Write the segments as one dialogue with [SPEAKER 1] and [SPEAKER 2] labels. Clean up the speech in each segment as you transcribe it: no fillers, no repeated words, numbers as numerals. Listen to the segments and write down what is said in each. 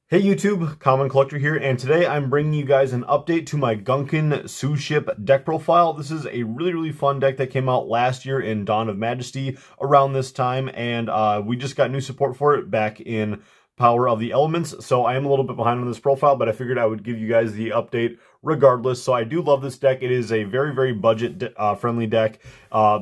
[SPEAKER 1] Hey YouTube, Common Collector here, and today I'm bringing you guys an update to my Gunkan Suship deck profile. This is a really fun deck that came out last year in Dawn of Majesty around this time, and we just got new support for it back in Power of the Elements, so I am a little bit behind on this profile, but I figured I would give you guys the update regardless. So I do love this deck. It is a very budget friendly deck.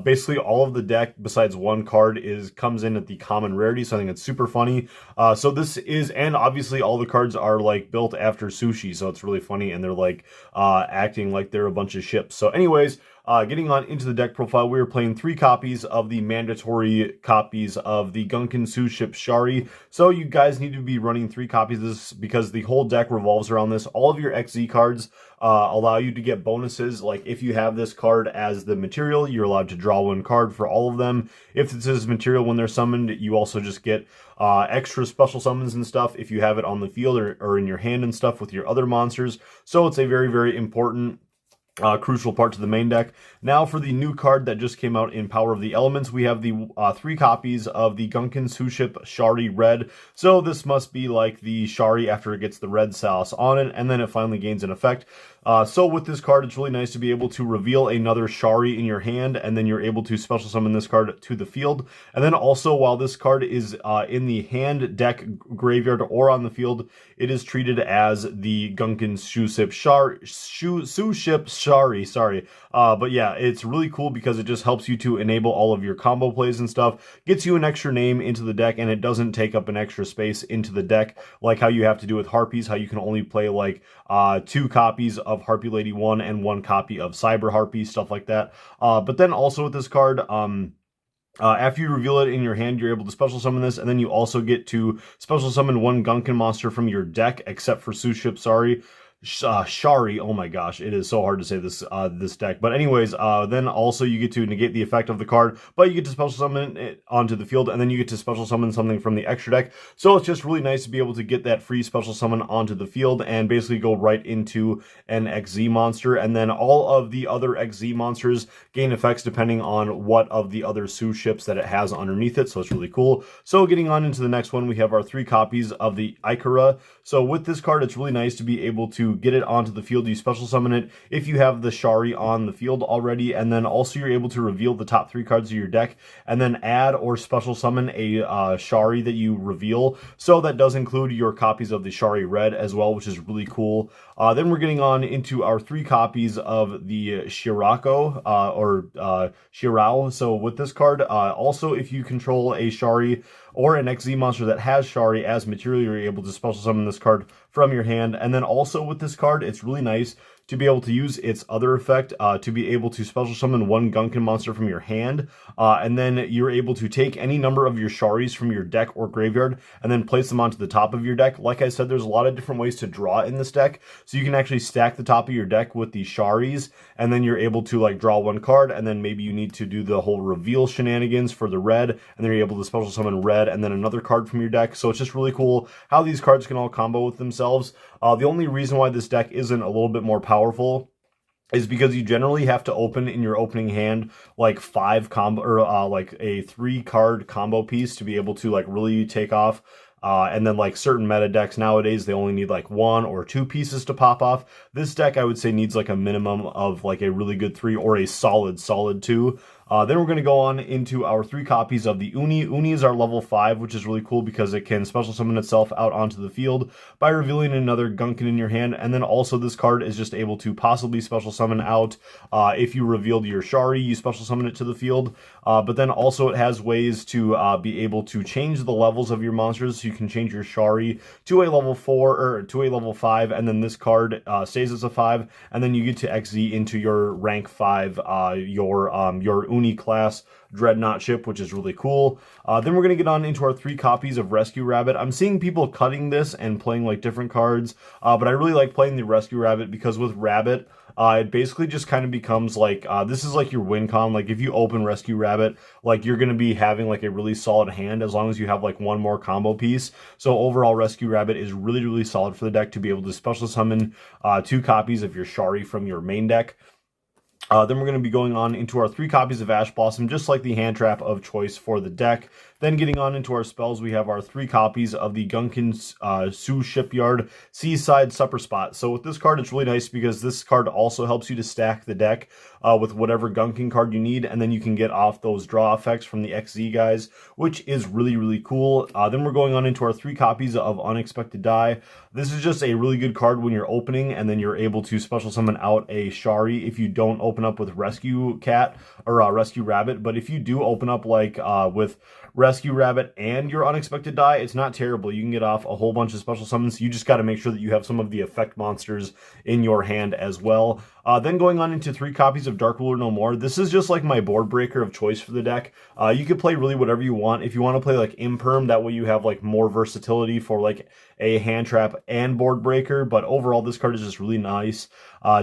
[SPEAKER 1] Basically all of the deck besides one card comes in at the common rarity, so I think it's super funny. So this is, and obviously all the cards are like built after sushi, so it's really funny, and they're like acting like they're a bunch of ships. So anyways, getting on into the deck profile, we are playing 3 copies of the mandatory copies of the Gunkan Suship Shari. So you guys need to be running 3 copies of this because the whole deck revolves around this. All of your XZ cards allow you to get bonuses. Like if you have this card as the material, you're allowed to draw 1 card for all of them. If this is material when they're summoned, you also just get extra special summons and stuff if you have it on the field or in your hand and stuff with your other monsters. So it's a very important crucial part to the main deck. Now for the new card that just came out in Power of the Elements, we have the 3 copies of the Gunkan Suship Shari Red. So this must be like the Shari after it gets the red sauce on it, and then it finally gains an effect. So with this card, it's really nice to be able to reveal another Shari in your hand, and then you're able to special summon this card to the field. And then also, while this card is in the hand, deck, graveyard, or on the field, it is treated as the Gunkan Suship Shari, sorry. But yeah, it's really cool because it just helps you to enable all of your combo plays and stuff, gets you an extra name into the deck, and it doesn't take up an extra space into the deck like how you have to do with Harpies, how you can only play like 2 copies of Harpy Lady 1 and 1 copy of Cyber Harpy, stuff like that. But then also with this card, after you reveal it in your hand, you're able to special summon this, and then you also get to special summon 1 Gunkan monster from your deck, except for Suship, sorry. Shari, oh my gosh, it is so hard to say this this deck. But anyways, then also you get to negate the effect of the card, but you get to special summon it onto the field, and then you get to special summon something from the extra deck. So it's just really nice to be able to get that free special summon onto the field and basically go right into an XZ monster, and then all of the other XZ monsters gain effects depending on what of the other Suships that it has underneath it, so it's really cool. So getting on into the next one, we have our 3 copies of the Ikara. So with this card, it's really nice to be able to get it onto the field. You special summon it if you have the Shari on the field already, and then also you're able to reveal the top 3 cards of your deck and then add or special summon a Shari that you reveal. So that does include your copies of the Shari Red as well, which is really cool. Then we're getting on into our 3 copies of the Shirako Shirao. So with this card, also if you control a Shari or an XZ monster that has Shari as material, you're able to special summon this card from your hand. And then also with this card, it's really nice to be able to use its other effect to be able to special summon 1 Gunkan monster from your hand, and then you're able to take any number of your Sharis from your deck or graveyard and then place them onto the top of your deck. Like I said, there's a lot of different ways to draw in this deck, so you can actually stack the top of your deck with the Sharis, and then you're able to like draw 1 card, and then maybe you need to do the whole reveal shenanigans for the red, and then you're able to special summon red and then another card from your deck. So it's just really cool how these cards can all combo with themselves. The only reason why this deck isn't a little bit more powerful is because you generally have to open in your opening hand like 5 combo or like a 3 card combo piece to be able to like really take off. And then like certain meta decks nowadays, they only need like 1 or 2 pieces to pop off. This deck, I would say, needs like a minimum of like a really good 3 or a solid 2. Then we're going to go on into our 3 copies of the Uni. Uni is our level 5, which is really cool because it can special summon itself out onto the field by revealing another Gunkan in your hand. And then also this card is just able to possibly special summon out if you revealed your Shari, you special summon it to the field. But then also it has ways to be able to change the levels of your monsters. So you can change your Shari to a level 4 or to a level 5, and then this card stays as a 5, and then you get to XZ into your rank 5, your Uni class Dreadnought ship, which is really cool. Then we're going to get on into our 3 copies of Rescue Rabbit. I'm seeing people cutting this and playing like different cards, but I really like playing the Rescue Rabbit because with Rabbit, it basically just kind of becomes like, this is like your win con. Like if you open Rescue Rabbit, like you're going to be having like a really solid hand as long as you have like 1 more combo piece. So overall, Rescue Rabbit is really solid for the deck to be able to special summon 2 copies of your Shari from your main deck. Then we're going to be going on into our 3 copies of Ash Blossom, just like the hand trap of choice for the deck. Then getting on into our spells, we have our 3 copies of the Gunkan Suship Seaside Supper Spot. So with this card, it's really nice because this card also helps you to stack the deck with whatever Gunkan card you need, and then you can get off those draw effects from the XZ guys, which is really, really cool. Then we're going on into our 3 copies of Unexpected Die. This is just a really good card when you're opening, and then you're able to special summon out a Shari if you don't open up with Rescue Cat or Rescue Rabbit. But if you do open up like with Rescue Rabbit and your Unexpected Die, it's not terrible. You can get off a whole bunch of special summons. You just got to make sure that you have some of the effect monsters in your hand as well. Then going on into 3 copies of Dark Ruler No More. This is just like my board breaker of choice for the deck. You can play really whatever you want. If you want to play like Imperm, that way you have like more versatility for like a hand trap and board breaker. But overall, this card is just really nice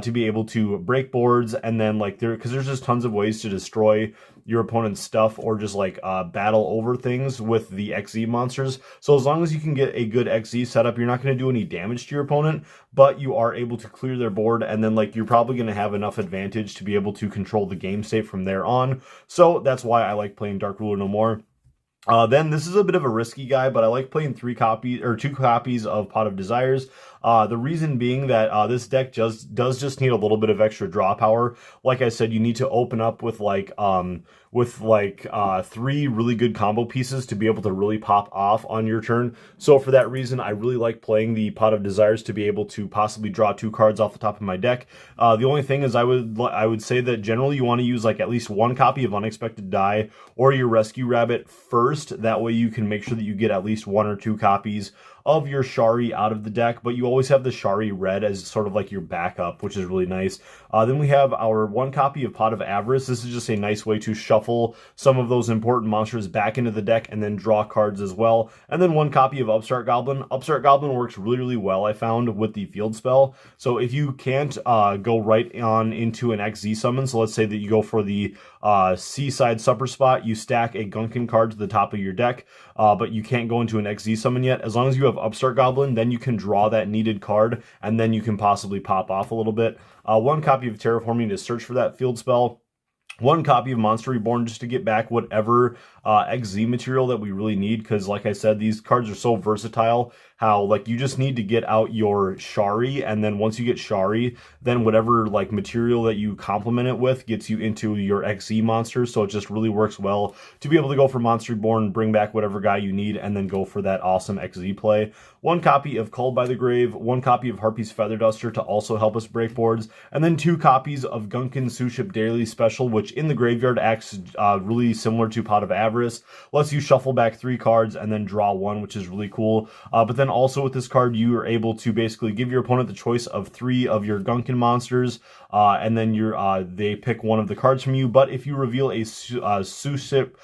[SPEAKER 1] to be able to break boards, and then like because there's just tons of ways to destroy your opponent's stuff or just like battle over things with the XZ monsters. So as long as you can get a good XZ setup, you're not going to do any damage to your opponent, but you are able to clear their board, and then like you're probably going to have enough advantage to be able to control the game state from there on. So that's why I like playing Dark Ruler No More. Then this is a bit of a risky guy, but I like playing 2 copies of Pot of Desires. The reason being that this deck does just need a little bit of extra draw power. Like I said, you need to open up with like 3 really good combo pieces to be able to really pop off on your turn. So for that reason, I really like playing the Pot of Desires to be able to possibly draw 2 cards off the top of my deck. The only thing is I would say that generally you want to use like at least 1 copy of Unexpected Die or your Rescue Rabbit first. That way you can make sure that you get at least 1 or 2 copies of your Shari out of the deck, but you always have the Shari red as sort of like your backup, which is really nice. Then we have our 1 copy of Pot of Avarice. This is just a nice way to shuffle some of those important monsters back into the deck and then draw cards as well. And then 1 copy of Upstart Goblin. Upstart Goblin works really, really well, I found, with the field spell. So if you can't go right on into an XZ summon, so let's say that you go for the Seaside Supper Spot, you stack a Gunkan card to the top of your deck, but you can't go into an XZ summon yet. As long as you have Upstart Goblin, then you can draw that needed card, and then you can possibly pop off a little bit. 1 copy of Terraforming to search for that field spell. 1 copy of Monster Reborn just to get back whatever XZ material that we really need, because like I said, these cards are so versatile, how like you just need to get out your Shari, and then once you get Shari, then whatever like material that you complement it with gets you into your XZ monsters. So it just really works well to be able to go for Monster Reborn, bring back whatever guy you need, and then go for that awesome XZ play. 1 copy of Called by the Grave, 1 copy of Harpy's Feather Duster to also help us break boards, and then 2 copies of Gunkan Suship Daily Special, which in the graveyard acts really similar to Pot of Avarice. Lets you shuffle back 3 cards and then draw 1, which is really cool. But then also with this card, you are able to basically give your opponent the choice of 3 of your Gunkan monsters, and then they pick 1 of the cards from you. But if you reveal a Suship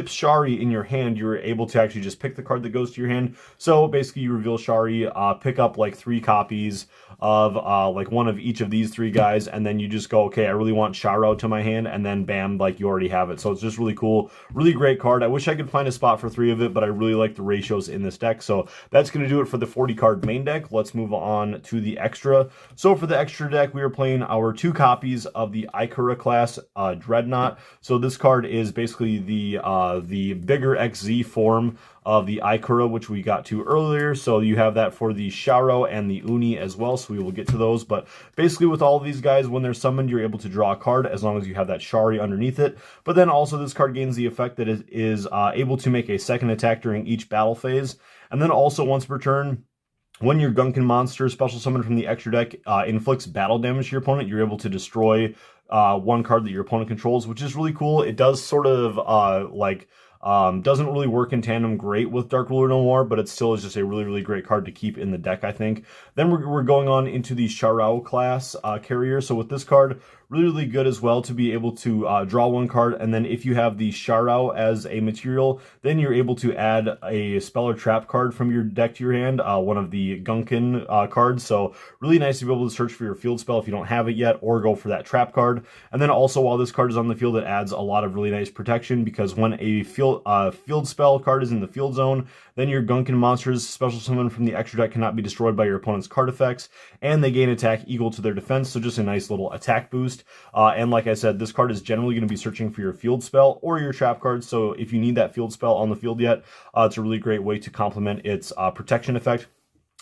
[SPEAKER 1] Shari in your hand, you're able to actually just pick the card that goes to your hand. So basically you reveal Shari, pick up like 3 copies of like 1 of each of these 3 guys, and then you just go, okay, I really want Sharo to my hand, and then bam, like you already have it. So it's just really cool, really great card. I wish I could find a spot for 3 of it, but I really like the ratios in this deck. So that's going to do it for the 40 card main deck. Let's move on to the extra. So for the extra deck, we are playing our 2 copies of the Ikura class Dreadnought. So this card is basically the bigger XZ form of the Ikura, which we got to earlier. So you have that for the Sharo and the Uni as well, so we will get to those. But basically with all of these guys, when they're summoned, you're able to draw a card as long as you have that Shari underneath it. But then also this card gains the effect that it is able to make a second attack during each battle phase. And then also once per turn, when your Gunkan monster special summon from the extra deck inflicts battle damage to your opponent, you're able to destroy 1 card that your opponent controls, which is really cool. It does sort of doesn't really work in tandem great with Dark Ruler No More, but it still is just a really, really great card to keep in the deck, I think. Then we're going on into the Sharao class carrier. So with this card, really, really good as well to be able to draw 1 card, and then if you have the Sharao as a material, then you're able to add a spell or trap card from your deck to your hand, 1 of the Gunkan cards. So really nice to be able to search for your field spell if you don't have it yet, or go for that trap card. And then also while this card is on the field, it adds a lot of really nice protection, because when a field spell card is in the field zone. Then your Gunkan monsters, special summon from the extra deck, cannot be destroyed by your opponent's card effects, and they gain attack equal to their defense, so just a nice little attack boost. And like I said, this card is generally going to be searching for your field spell or your trap card, so if you need that field spell on the field yet, it's a really great way to complement its protection effect.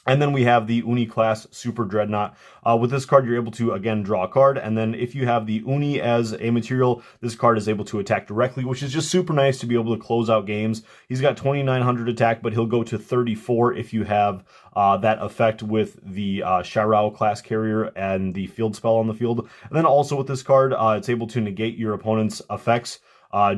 [SPEAKER 1] And then we have the Uni class Super Dreadnought. With this card, you're able to, again, draw a card. And then if you have the Uni as a material, this card is able to attack directly, which is just super nice to be able to close out games. He's got 2,900 attack, but he'll go to 34 if you have that effect with the Sharao class carrier and the field spell on the field. And then also with this card, it's able to negate your opponent's effects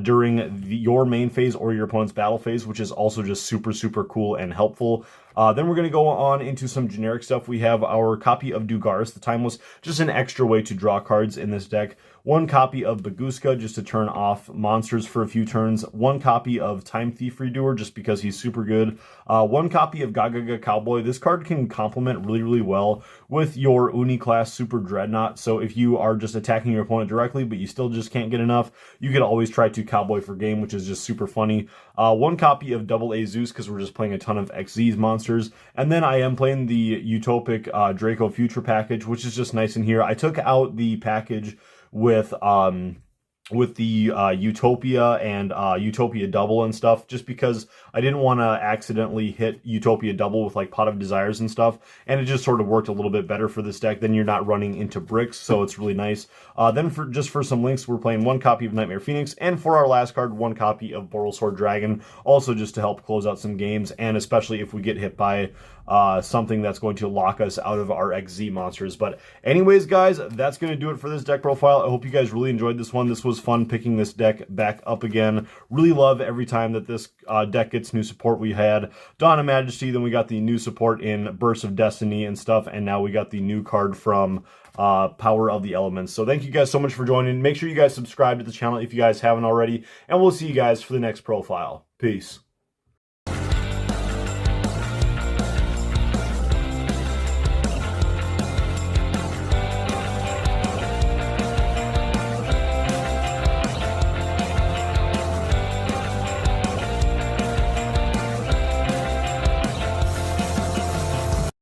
[SPEAKER 1] during your main phase or your opponent's battle phase, which is also just super cool and helpful. Then we're going to go on into some generic stuff. We have our copy of Dugaris, the Timeless, just an extra way to draw cards in this deck. One copy of Baguska, just to turn off monsters for a few turns. One copy of Time Thief Redoer, just because he's super good. One copy of Gagaga Cowboy. This card can complement really well with your Uni class Super Dreadnought. So if you are just attacking your opponent directly, but you still just can't get enough, you can always try to Cowboy for game, which is just super funny. One copy of Double A Zeus, because we're just playing a ton of XZ's monsters. And then I am playing the Utopic Draco Future package, which is just nice in here. I took out the package with the Utopia and Utopia Double and stuff, just because I didn't want to accidentally hit Utopia Double with like Pot of Desires and stuff, and it just sort of worked a little bit better for this deck. Then you're not running into bricks, so it's really nice. Then for some links, we're playing one copy of Nightmare Phoenix, and for our last card, one copy of Borrelsword Dragon, also just to help close out some games, and especially if we get hit by something that's going to lock us out of our XZ monsters. But anyways, guys, that's going to do it for this deck profile. I hope you guys really enjoyed this one. This was fun picking this deck back up again. Really love every time that this deck gets new support. We had Dawn of Majesty, then we got the new support in Burst of Destiny and stuff, and now we got the new card from Power of the Elements. So thank you guys so much for joining. Make sure you guys subscribe to the channel if you guys haven't already, and we'll see you guys for the next profile. Peace.